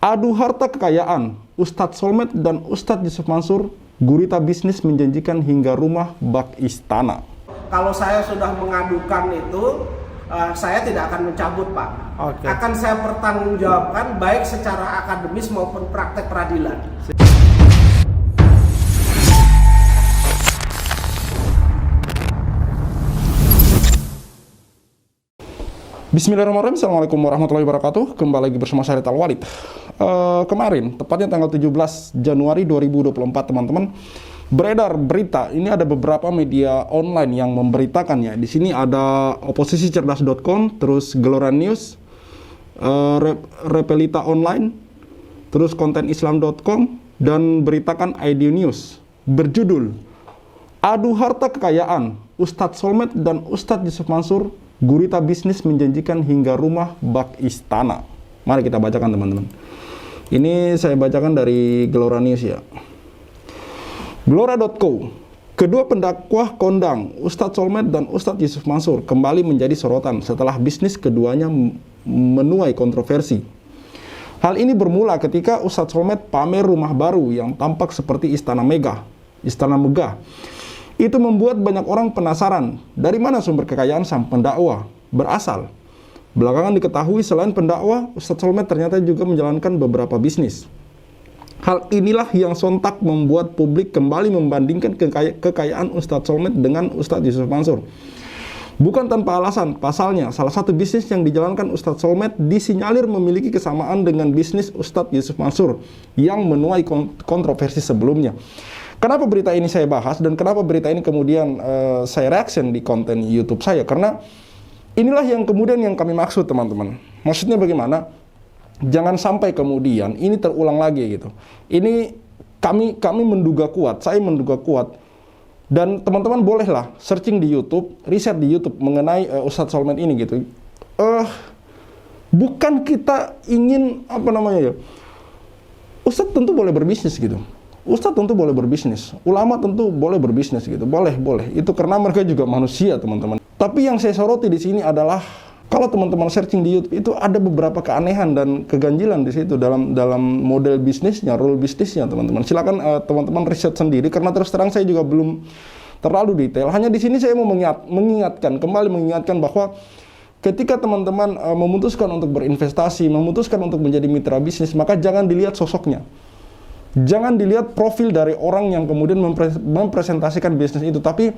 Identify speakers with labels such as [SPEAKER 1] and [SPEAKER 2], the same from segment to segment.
[SPEAKER 1] Adu harta kekayaan, Ustadz Solmed dan Ustadz Yusuf Mansur, gurita bisnis menjanjikan hingga rumah bak istana.
[SPEAKER 2] Kalau saya sudah mengadukan itu, saya tidak akan mencabut, Pak.
[SPEAKER 1] Oke.
[SPEAKER 2] Akan saya pertanggungjawabkan baik secara akademis maupun praktek peradilan.
[SPEAKER 1] Bismillahirrahmanirrahim. Assalamualaikum warahmatullahi wabarakatuh. Kembali lagi bersama saya Tal Walid. Kemarin, tepatnya tanggal 17 Januari 2024, teman-teman, beredar berita. Ini ada beberapa media online yang memberitakannya. Di sini ada oposisicerdas.com, terus Gelora News, Repelita Online, terus kontenislam.com, dan beritakan ID News. Berjudul, Adu harta kekayaan, Ustadz Solmed dan Ustadz Yusuf Mansur, gurita bisnis menjanjikan hingga rumah bak istana. Mari kita bacakan, teman-teman. Ini saya bacakan dari Gelora News ya. Gelora.co. Kedua pendakwah kondang, Ustadz Solmed dan Ustadz Yusuf Mansur, kembali menjadi sorotan setelah bisnis keduanya menuai kontroversi. Hal ini bermula ketika Ustadz Solmed pamer rumah baru yang tampak seperti istana megah. Itu membuat banyak orang penasaran dari mana sumber kekayaan sang pendakwa berasal. Belakangan diketahui selain pendakwa, Ustadz Solmed ternyata juga menjalankan beberapa bisnis. Hal inilah yang sontak membuat publik kembali membandingkan kekayaan Ustadz Solmed dengan Ustadz Yusuf Mansur. Bukan tanpa alasan, pasalnya salah satu bisnis yang dijalankan Ustadz Solmed disinyalir memiliki kesamaan dengan bisnis Ustadz Yusuf Mansur yang menuai kontroversi sebelumnya. Kenapa berita ini saya bahas dan kenapa berita ini kemudian saya reaction di konten YouTube saya? Karena inilah yang kemudian yang kami maksud, teman-teman. Maksudnya bagaimana? Jangan sampai kemudian ini terulang lagi gitu. Ini kami menduga kuat, saya menduga kuat. Dan teman-teman bolehlah searching di YouTube, riset di YouTube mengenai Ustadz Solmed ini gitu. Bukan kita ingin Ustadz tentu boleh berbisnis gitu. Ustadz tentu boleh berbisnis, ulama tentu boleh berbisnis gitu, boleh. Itu karena mereka juga manusia, teman-teman. Tapi yang saya soroti di sini adalah kalau teman-teman searching di YouTube itu ada beberapa keanehan dan keganjilan di situ dalam model bisnisnya, rule bisnisnya, teman-teman. Silakan teman-teman riset sendiri karena terus terang saya juga belum terlalu detail. Hanya di sini saya mau kembali mengingatkan bahwa ketika teman-teman memutuskan untuk berinvestasi, memutuskan untuk menjadi mitra bisnis, maka jangan dilihat sosoknya. Jangan dilihat profil dari orang yang kemudian mempresentasikan bisnis itu, tapi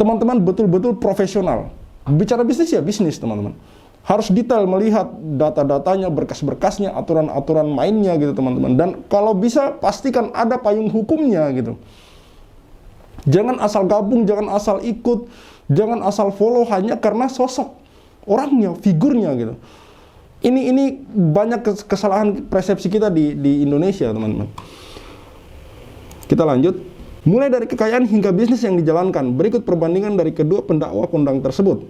[SPEAKER 1] teman-teman betul-betul profesional. Bicara bisnis ya bisnis, teman-teman. Harus detail melihat data-datanya, berkas-berkasnya, aturan-aturan mainnya gitu, teman-teman. Dan kalau bisa pastikan ada payung hukumnya gitu. Jangan asal gabung, jangan asal ikut, jangan asal follow hanya karena sosok orangnya, figurnya gitu. Ini banyak kesalahan persepsi kita di Indonesia, teman-teman. Kita lanjut. Mulai dari kekayaan hingga bisnis yang dijalankan, berikut perbandingan dari kedua pendakwa kondang tersebut.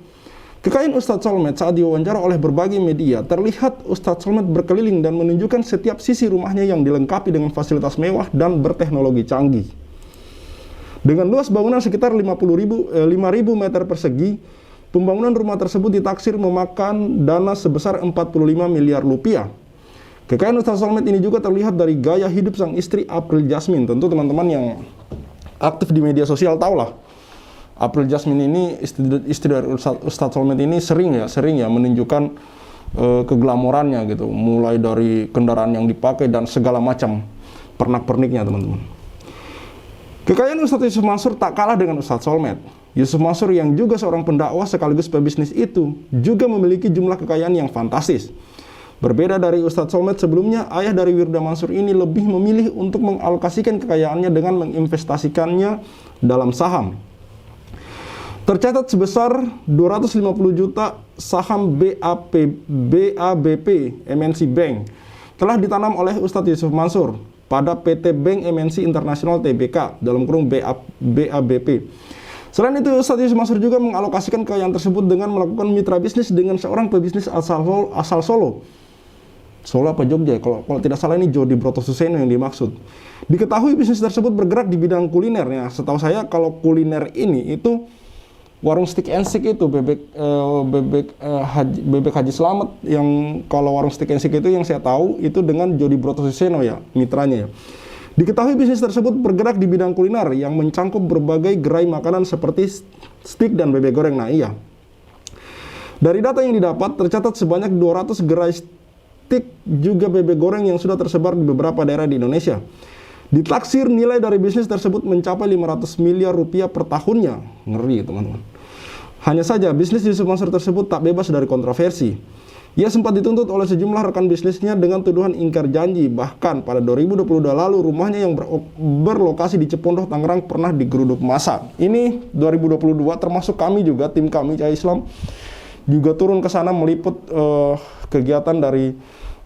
[SPEAKER 1] Kekayaan Ustadz Solmed saat diwawancara oleh berbagai media, terlihat Ustadz Solmed berkeliling dan menunjukkan setiap sisi rumahnya yang dilengkapi dengan fasilitas mewah dan berteknologi canggih. Dengan luas bangunan sekitar 5.000 meter persegi, pembangunan rumah tersebut ditaksir memakan dana sebesar 45 miliar rupiah. Kekayaan Ustadz Solmed ini juga terlihat dari gaya hidup sang istri April Jasmine. Tentu teman-teman yang aktif di media sosial tahulah. April Jasmine ini istri dari Ustadz Solmed ini sering ya menunjukkan keglamorannya gitu. Mulai dari kendaraan yang dipakai dan segala macam pernak-perniknya, teman-teman. Kekayaan Ustadz Yusuf Mansur tak kalah dengan Ustadz Solmed. Yusuf Mansur yang juga seorang pendakwa sekaligus pebisnis itu juga memiliki jumlah kekayaan yang fantastis. Berbeda dari Ustadz Solmed sebelumnya, ayah dari Wirda Mansur ini lebih memilih untuk mengalokasikan kekayaannya dengan menginvestasikannya dalam saham. Tercatat sebesar 250 juta saham BABP MNC Bank telah ditanam oleh Ustadz Yusuf Mansur pada PT Bank MNC Internasional Tbk (BABP). Selain itu, Ustadz Yusuf Mansur juga mengalokasikan kekayaan tersebut dengan melakukan mitra bisnis dengan seorang pebisnis asal Solo. Solo apa Jogja? Kalau tidak salah ini Jody Brotosuseno yang dimaksud. Diketahui bisnis tersebut bergerak di bidang kuliner. Ya, setahu saya kalau kuliner ini itu warung Stick and Stick itu bebek Haji Slamet, yang kalau warung Stick and Stick itu yang saya tahu itu dengan Jody Brotoseno ya, mitranya ya. Diketahui bisnis tersebut bergerak di bidang kuliner yang mencangkup berbagai gerai makanan seperti steak dan bebek goreng. Nah iya, dari data yang didapat tercatat sebanyak 200 gerai steak juga bebek goreng yang sudah tersebar di beberapa daerah di Indonesia. Ditaksir nilai dari bisnis tersebut mencapai 500 miliar rupiah per tahunnya. Ngeri teman-teman. Hanya saja bisnis Yusuf Mansur tersebut tak bebas dari kontroversi. Ia sempat dituntut oleh sejumlah rekan bisnisnya dengan tuduhan ingkar janji. Bahkan pada 2022 lalu rumahnya yang berlokasi di Cepondoh, Tangerang pernah digeruduk massa. Ini 2022 termasuk kami juga, tim kami Cahaya Islam juga turun ke sana meliput kegiatan dari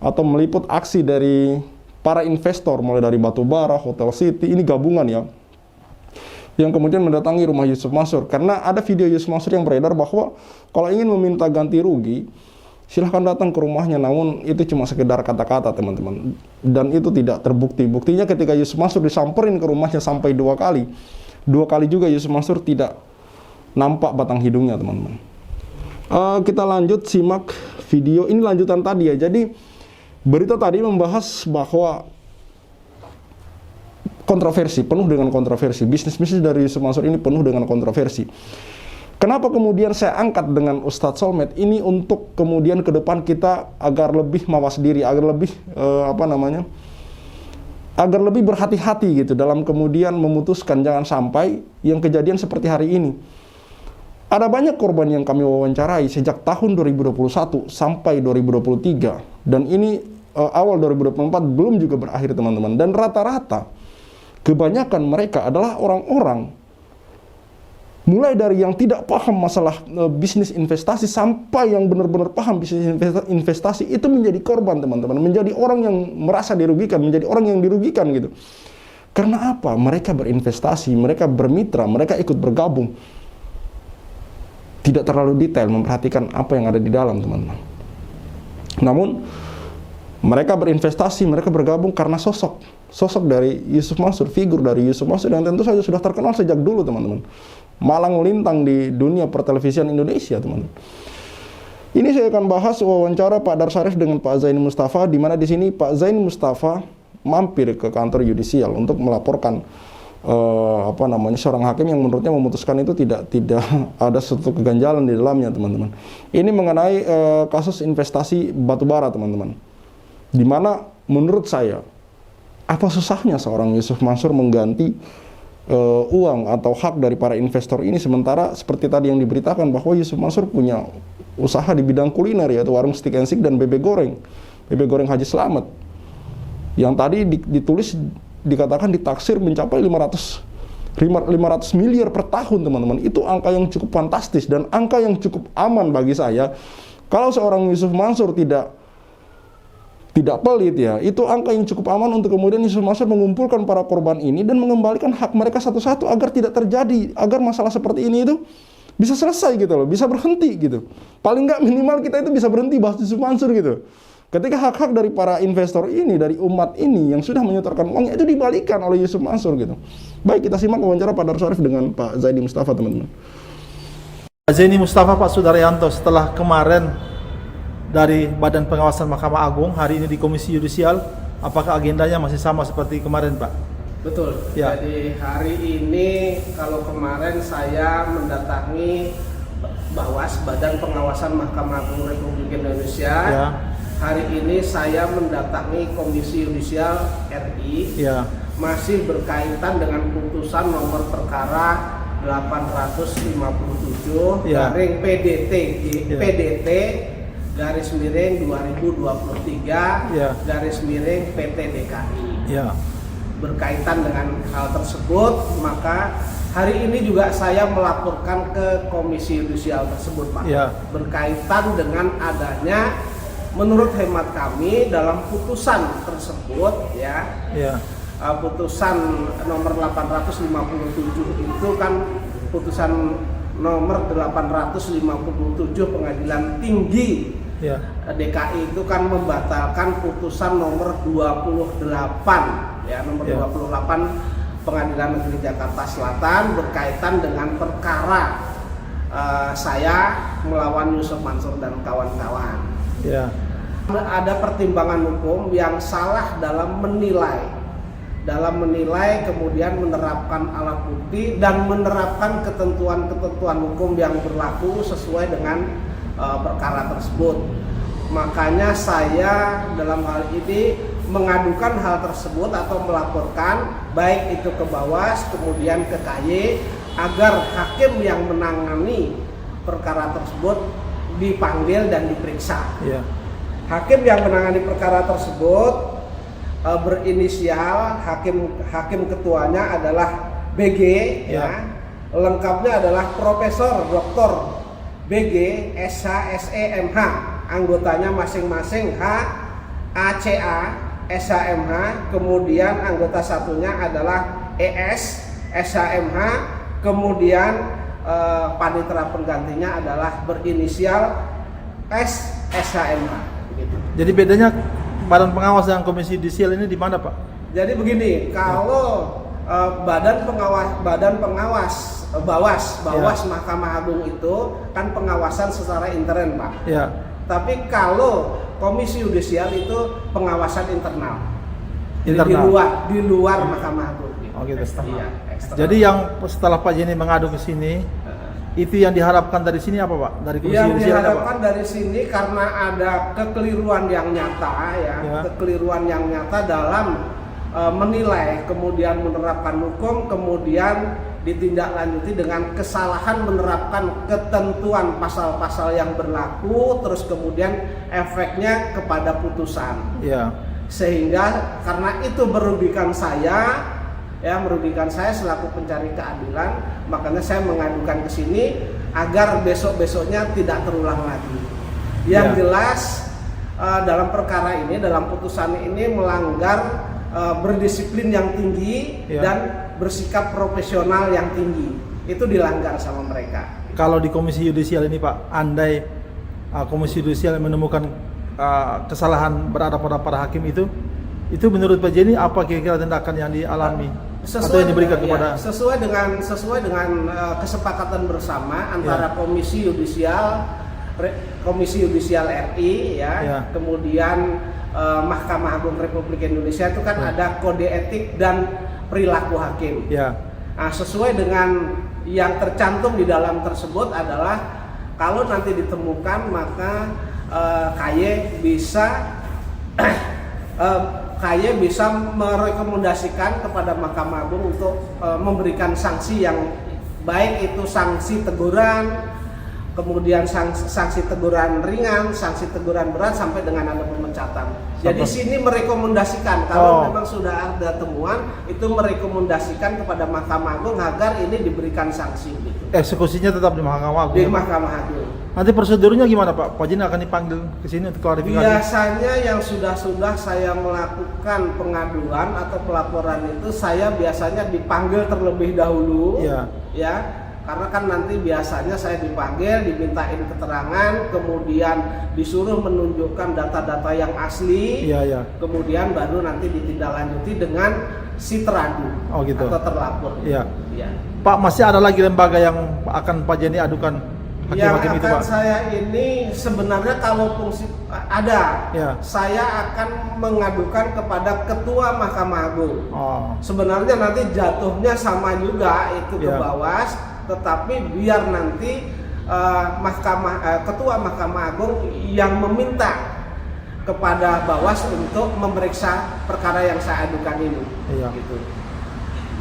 [SPEAKER 1] atau meliput aksi dari para investor mulai dari Batubara, Hotel City, ini gabungan ya, yang kemudian mendatangi rumah Yusuf Mansur. Karena ada video Yusuf Mansur yang beredar bahwa kalau ingin meminta ganti rugi, silahkan datang ke rumahnya, namun itu cuma sekedar kata-kata teman-teman, dan itu tidak terbukti. Buktinya ketika Yusuf Mansur disamperin ke rumahnya sampai 2 kali juga Yusuf Mansur tidak nampak batang hidungnya teman-teman. Kita lanjut simak video ini lanjutan tadi ya. Jadi berita tadi membahas bahwa kontroversi, penuh dengan kontroversi. Bisnis-bisnis dari Yusuf Mansur ini penuh dengan kontroversi. Kenapa kemudian saya angkat dengan Ustadz Solmed ini untuk kemudian ke depan kita agar lebih mawas diri, agar lebih agar lebih berhati-hati gitu dalam kemudian memutuskan, jangan sampai yang kejadian seperti hari ini. Ada banyak korban yang kami wawancarai sejak tahun 2021 sampai 2023, dan ini awal 2024 belum juga berakhir teman-teman, dan rata-rata kebanyakan mereka adalah orang-orang mulai dari yang tidak paham masalah bisnis investasi sampai yang benar-benar paham bisnis investasi itu menjadi korban teman-teman, menjadi orang yang merasa dirugikan, menjadi orang yang dirugikan gitu. Karena apa? Mereka berinvestasi, mereka bermitra, mereka ikut bergabung, tidak terlalu detail memperhatikan apa yang ada di dalam teman-teman. Namun mereka berinvestasi, mereka bergabung karena sosok dari Yusuf Mansur, figur dari Yusuf Mansur yang tentu saja sudah terkenal sejak dulu teman-teman, malang melintang di dunia pertelevisian Indonesia teman-teman. Ini saya akan bahas wawancara Pak Dar Syarif dengan Pak Zaini Mustafa, di mana di sini Pak Zaini Mustafa mampir ke kantor yudisial untuk melaporkan seorang hakim yang menurutnya memutuskan itu tidak ada suatu keganjalan di dalamnya teman-teman. Ini mengenai kasus investasi batubara teman-teman, di mana menurut saya apa susahnya seorang Yusuf Mansur mengganti uang atau hak dari para investor ini, sementara seperti tadi yang diberitakan bahwa Yusuf Mansur punya usaha di bidang kuliner, yaitu warung Stick and Stick dan bebek goreng Haji Slamet, yang tadi ditulis dikatakan ditaksir mencapai 500 miliar per tahun teman-teman. Itu angka yang cukup fantastis dan angka yang cukup aman bagi saya. Kalau seorang Yusuf Mansur tidak pelit ya, itu angka yang cukup aman untuk kemudian Yusuf Mansur mengumpulkan para korban ini dan mengembalikan hak mereka satu-satu agar tidak terjadi, agar masalah seperti ini itu bisa selesai gitu loh, bisa berhenti gitu. Paling nggak minimal kita itu bisa berhenti bahas Yusuf Mansur gitu. Ketika hak-hak dari para investor ini, dari umat ini yang sudah menyetorkan uangnya itu dibalikan oleh Yusuf Mansur gitu. Baik, kita simak wawancara Pak Dar Syarif dengan Pak Zaini Mustafa teman-teman.
[SPEAKER 3] Pak Zaini Mustafa, Pak Sudaryanto, setelah kemarin dari Badan Pengawasan Mahkamah Agung, hari ini di Komisi Yudisial, apakah agendanya masih sama seperti kemarin, Pak?
[SPEAKER 2] Betul.
[SPEAKER 3] Ya.
[SPEAKER 2] Jadi hari ini kalau kemarin saya mendatangi Bawas, Badan Pengawasan Mahkamah Agung Republik Indonesia.
[SPEAKER 3] Ya.
[SPEAKER 2] Hari ini saya mendatangi Komisi Yudisial RI.
[SPEAKER 3] Ya.
[SPEAKER 2] Masih berkaitan dengan putusan nomor perkara 857
[SPEAKER 3] Ya.
[SPEAKER 2] garing PDT
[SPEAKER 3] Ya.
[SPEAKER 2] PDT garis miring 2023
[SPEAKER 3] Ya.
[SPEAKER 2] garis miring PT DKI.
[SPEAKER 3] Ya.
[SPEAKER 2] Berkaitan dengan hal tersebut, maka hari ini juga saya melaporkan ke Komisi Yudisial tersebut, Pak.
[SPEAKER 3] Ya.
[SPEAKER 2] Berkaitan dengan adanya, menurut hemat kami dalam putusan tersebut ya, putusan nomor 857 itu kan putusan nomor 857 Pengadilan Tinggi DKI itu kan membatalkan putusan nomor 28 ya, nomor 28 Pengadilan Negeri Jakarta Selatan berkaitan dengan perkara saya melawan Yusuf Mansur dan kawan-kawan.
[SPEAKER 3] Ya.
[SPEAKER 2] Ada pertimbangan hukum yang salah dalam menilai kemudian menerapkan alat bukti dan menerapkan ketentuan-ketentuan hukum yang berlaku sesuai dengan perkara tersebut. Makanya saya dalam hal ini mengadukan hal tersebut atau melaporkan baik itu ke Bawas kemudian ke KY agar hakim yang menangani perkara tersebut dipanggil dan diperiksa.
[SPEAKER 3] Ya.
[SPEAKER 2] Hakim yang menangani perkara tersebut berinisial, hakim ketuanya adalah BG, ya. Lengkapnya adalah Profesor Dr. BG SH SE MH, anggotanya masing-masing H ACA SH MH, kemudian anggota satunya adalah ES SH MH, kemudian panitera penggantinya adalah berinisial S SH MH.
[SPEAKER 3] Jadi bedanya Badan Pengawas dan Komisi Yudisial ini di mana, Pak?
[SPEAKER 2] Jadi begini, kalau Bawas Mahkamah Agung itu kan pengawasan secara intern, Pak.
[SPEAKER 3] Ya.
[SPEAKER 2] Tapi kalau Komisi Yudisial itu pengawasan internal.
[SPEAKER 3] Internal.
[SPEAKER 2] Jadi di luar Mahkamah Agung.
[SPEAKER 3] Oh gitu.
[SPEAKER 2] Iya, eksternal.
[SPEAKER 3] Jadi yang setelah Pak Jenny mengadu ke sini, itu yang diharapkan dari sini apa, Pak? Dari Komisi
[SPEAKER 2] yang
[SPEAKER 3] Yudisial apa, Pak?
[SPEAKER 2] diharapkan dari sini karena ada kekeliruan yang nyata ya. Kekeliruan yang nyata dalam menilai kemudian menerapkan hukum kemudian ditindaklanjuti dengan kesalahan menerapkan ketentuan pasal-pasal yang berlaku terus kemudian efeknya kepada putusan.
[SPEAKER 3] Ya.
[SPEAKER 2] Sehingga karena itu merugikan saya selaku pencari keadilan, makanya saya mengadukan ke sini agar besok-besoknya tidak terulang lagi. Yang jelas dalam perkara ini, dalam putusan ini melanggar berdisiplin yang tinggi dan bersikap profesional yang tinggi. Itu dilanggar sama mereka.
[SPEAKER 3] Kalau di Komisi Yudisial ini, Pak, andai Komisi Yudisial menemukan kesalahan berada pada para hakim itu menurut Pak Jenny apa kira-kira tindakan yang dialami atau yang diberikan kepada
[SPEAKER 2] sesuai dengan kesepakatan bersama antara Komisi Yudisial RI kemudian Mahkamah Agung Republik Indonesia itu kan ada kode etik dan perilaku hakim. Nah, sesuai dengan yang tercantum di dalam tersebut adalah kalau nanti ditemukan maka KY bisa merekomendasikan kepada Mahkamah Agung untuk memberikan sanksi yang baik itu sanksi teguran, kemudian sanksi teguran ringan, sanksi teguran berat sampai dengan ada pemecatan. Jadi sini merekomendasikan kalau memang sudah ada temuan itu merekomendasikan kepada Mahkamah Agung agar ini diberikan sanksi. Gitu.
[SPEAKER 3] Eksekusinya tetap di Mahkamah Agung.
[SPEAKER 2] Di Mahkamah Agung.
[SPEAKER 3] Nanti prosedurnya gimana, Pak? Pak Jenny akan dipanggil ke sini untuk klarifikasi?
[SPEAKER 2] Biasanya yang sudah saya melakukan pengaduan atau pelaporan itu saya biasanya dipanggil terlebih dahulu. Ya. Karena kan nanti biasanya saya dipanggil, dimintain keterangan, kemudian disuruh menunjukkan data-data yang asli, kemudian baru nanti ditindaklanjuti dengan si teradu atau terlapor.
[SPEAKER 3] Pak, masih ada lagi lembaga yang akan Pak Jenny adukan hakim-hakim itu, Pak?
[SPEAKER 2] Saya ini sebenarnya kalau fungsi ada, saya akan mengadukan kepada Ketua Mahkamah Agung. Sebenarnya nanti jatuhnya sama juga itu ke Bawas. Tetapi biar nanti Ketua Mahkamah Agung yang meminta kepada Bawas untuk memeriksa perkara yang saya adukan ini. Gitu.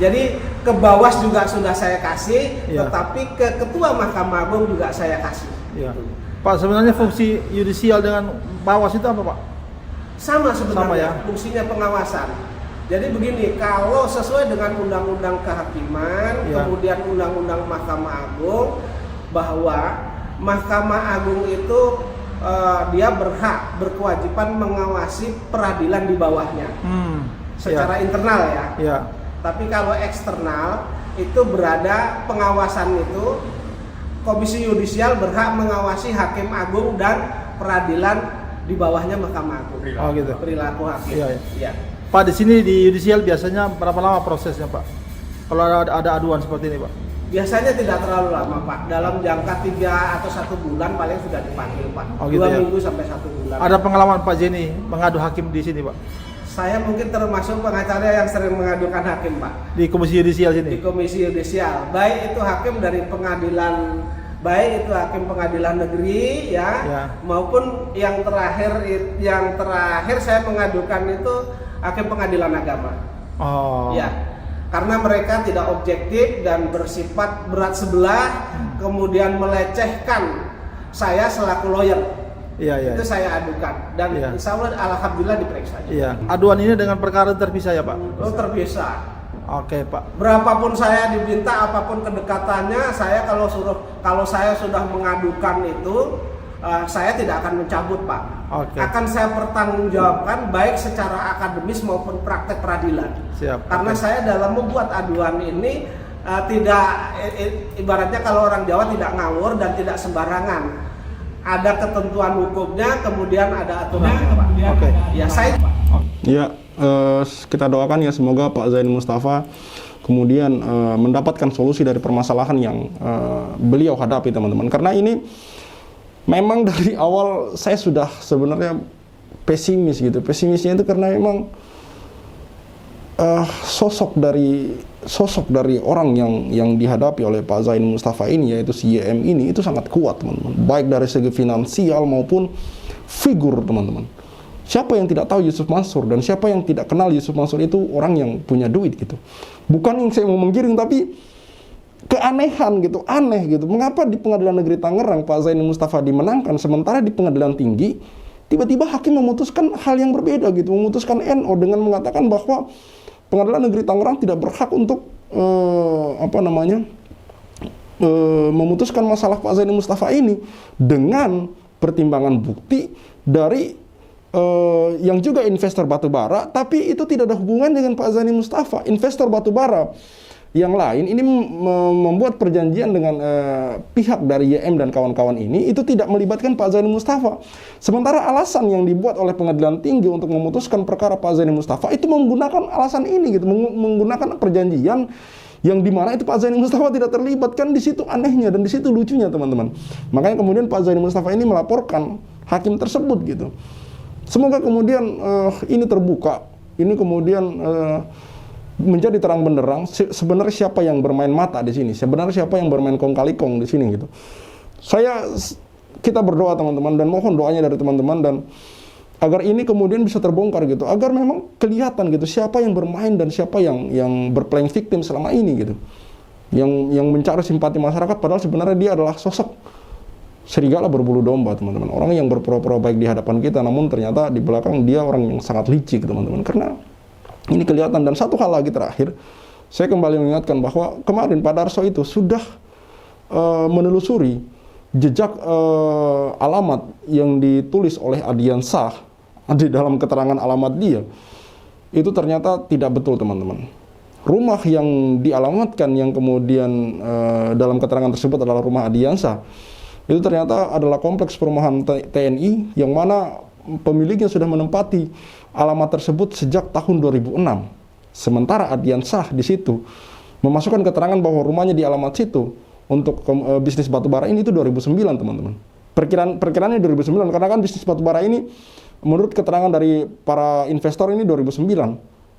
[SPEAKER 2] Jadi ke Bawas juga sudah saya kasih, tetapi ke Ketua Mahkamah Agung juga saya kasih. Gitu.
[SPEAKER 3] Pak, sebenarnya fungsi yudisial dengan Bawas itu apa, Pak?
[SPEAKER 2] Sama sebenarnya, fungsinya pengawasan. Jadi begini, kalau sesuai dengan Undang-Undang Kehakiman, kemudian Undang-Undang Mahkamah Agung, bahwa Mahkamah Agung itu dia berkewajiban mengawasi peradilan di bawahnya, secara internal ya. Tapi kalau eksternal itu berada pengawasan itu Komisi Yudisial berhak mengawasi Hakim Agung dan peradilan di bawahnya Mahkamah Agung. Perilaku hakim. Iya.
[SPEAKER 3] Pak, di sini di yudisial biasanya berapa lama prosesnya, Pak? Kalau ada aduan seperti ini, Pak?
[SPEAKER 2] Biasanya tidak terlalu lama Pak, dalam jangka 3 atau 1 bulan paling sudah dipanggil Pak.
[SPEAKER 3] Oh, gitu
[SPEAKER 2] 2
[SPEAKER 3] ya?
[SPEAKER 2] minggu sampai 1 bulan.
[SPEAKER 3] Ada pengalaman Pak Jenny mengadu hakim di sini Pak?
[SPEAKER 2] Saya mungkin termasuk pengacara yang sering mengadukan hakim Pak.
[SPEAKER 3] Di Komisi Yudisial
[SPEAKER 2] Di
[SPEAKER 3] sini?
[SPEAKER 2] Komisi Yudisial, baik itu hakim dari pengadilan, baik itu hakim pengadilan negeri
[SPEAKER 3] Ya.
[SPEAKER 2] maupun yang terakhir saya mengadukan itu hakim pengadilan agama.
[SPEAKER 3] Oh.
[SPEAKER 2] Ya, karena mereka tidak objektif dan bersifat berat sebelah, kemudian melecehkan saya selaku lawyer.
[SPEAKER 3] Iya.
[SPEAKER 2] Itu saya adukan dan
[SPEAKER 3] Iya.
[SPEAKER 2] insya Allah alhamdulillah diperiksa.
[SPEAKER 3] Iya. Aduan ini dengan perkara terpisah ya Pak?
[SPEAKER 2] Oh, terpisah.
[SPEAKER 3] Oke Pak.
[SPEAKER 2] Berapapun saya diminta, apapun kedekatannya, kalau saya sudah mengadukan itu, saya tidak akan mencabut Pak.
[SPEAKER 3] Oke.
[SPEAKER 2] Akan saya pertanggungjawabkan baik secara akademis maupun praktek peradilan.
[SPEAKER 3] Siap.
[SPEAKER 2] Karena saya dalam membuat aduan ini ibaratnya kalau orang Jawa tidak ngawur dan tidak sembarangan. Ada ketentuan hukumnya, kemudian ada aturannya Pak.
[SPEAKER 3] Oke.
[SPEAKER 2] Ya saya.
[SPEAKER 1] Ya, kita doakan ya semoga Pak Zain Mustafa kemudian mendapatkan solusi dari permasalahan yang beliau hadapi teman-teman. Karena ini memang dari awal saya sudah sebenarnya pesimis gitu. Pesimisnya itu karena memang sosok dari orang yang dihadapi oleh Pak Zain Mustafa ini, yaitu si YM ini, itu sangat kuat teman-teman, baik dari segi finansial maupun figur teman-teman. Siapa yang tidak tahu Yusuf Mansur dan siapa yang tidak kenal Yusuf Mansur itu orang yang punya duit gitu. Bukan yang saya mau menggiring, tapi keanehan gitu, aneh gitu. Mengapa di Pengadilan Negeri Tangerang Pak Zain Mustafa dimenangkan, sementara di Pengadilan Tinggi tiba-tiba hakim memutuskan hal yang berbeda gitu, memutuskan NO dengan mengatakan bahwa Pengadilan Negeri Tangerang tidak berhak untuk memutuskan masalah Pak Zain Mustafa ini dengan pertimbangan bukti dari yang juga investor batubara, tapi itu tidak ada hubungan dengan Pak Zain Mustafa. Investor batubara yang lain ini membuat perjanjian dengan pihak dari YM dan kawan-kawan ini, itu tidak melibatkan Pak Zain Mustafa. Sementara alasan yang dibuat oleh Pengadilan Tinggi untuk memutuskan perkara Pak Zain Mustafa itu menggunakan alasan ini gitu, menggunakan perjanjian yang dimana itu Pak Zain Mustafa tidak terlibat. Kan di situ anehnya dan di situ lucunya teman-teman. Makanya kemudian Pak Zain Mustafa ini melaporkan hakim tersebut gitu. Semoga kemudian ini terbuka, ini kemudian menjadi terang benderang sebenarnya siapa yang bermain mata di sini, sebenarnya siapa yang bermain kong kali kong di sini gitu. Kita berdoa teman-teman dan mohon doanya dari teman-teman dan agar ini kemudian bisa terbongkar gitu, agar memang kelihatan gitu siapa yang bermain dan siapa yang berplaying victim selama ini gitu, yang mencari simpati masyarakat padahal sebenarnya dia adalah sosok serigala berbulu domba teman-teman, orang yang berpura-pura baik di hadapan kita namun ternyata di belakang dia orang yang sangat licik teman-teman. Karena ini kelihatan. Dan satu hal lagi terakhir, saya kembali mengingatkan bahwa kemarin Pak Darso itu sudah menelusuri jejak alamat yang ditulis oleh Adian Shah di dalam keterangan alamat dia. Itu ternyata tidak betul teman-teman. Rumah yang dialamatkan yang kemudian dalam keterangan tersebut adalah rumah Adian Shah, itu ternyata adalah kompleks perumahan TNI yang mana pemiliknya sudah menempati alamat tersebut sejak tahun 2006. Sementara Adian Shah di situ memasukkan keterangan bahwa rumahnya di alamat situ untuk bisnis batubara ini itu 2009 teman-teman. Perkiraannya 2009 karena kan bisnis batubara ini menurut keterangan dari para investor ini 2009.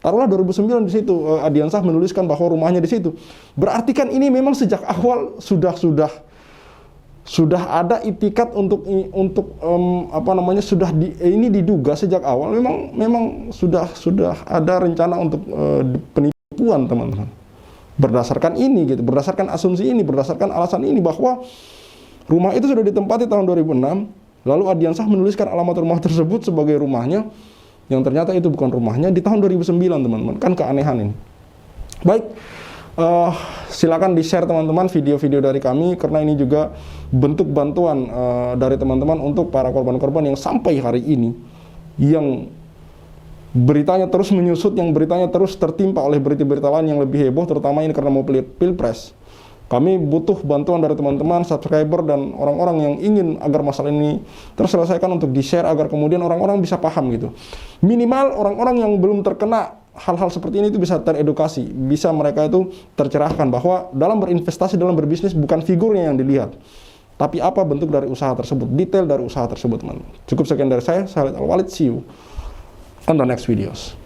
[SPEAKER 1] Taruhlah 2009 di situ Adian Shah menuliskan bahwa rumahnya di situ. Berarti kan ini memang sejak awal sudah ada itikat ini diduga sejak awal memang sudah ada rencana untuk penipuan teman-teman. Berdasarkan ini gitu, berdasarkan asumsi ini, berdasarkan alasan ini bahwa rumah itu sudah ditempati tahun 2006, lalu Adian Shah menuliskan alamat rumah tersebut sebagai rumahnya yang ternyata itu bukan rumahnya di tahun 2009 teman-teman. Kan keanehan ini. Baik, silakan di-share teman-teman video-video dari kami karena ini juga bentuk bantuan dari teman-teman untuk para korban-korban yang sampai hari ini yang beritanya terus menyusut, yang beritanya terus tertimpa oleh berita-berita lain yang lebih heboh, terutama ini karena mau pilpres. Kami butuh bantuan dari teman-teman, subscriber dan orang-orang yang ingin agar masalah ini terselesaikan untuk di-share agar kemudian orang-orang bisa paham gitu. Minimal orang-orang yang belum terkena hal-hal seperti ini itu bisa teredukasi, bisa mereka itu tercerahkan bahwa dalam berinvestasi, dalam berbisnis bukan figurnya yang dilihat, tapi apa bentuk dari usaha tersebut, detail dari usaha tersebut, teman. Cukup sekian dari saya Khalid Al-Walid, see you on the next videos.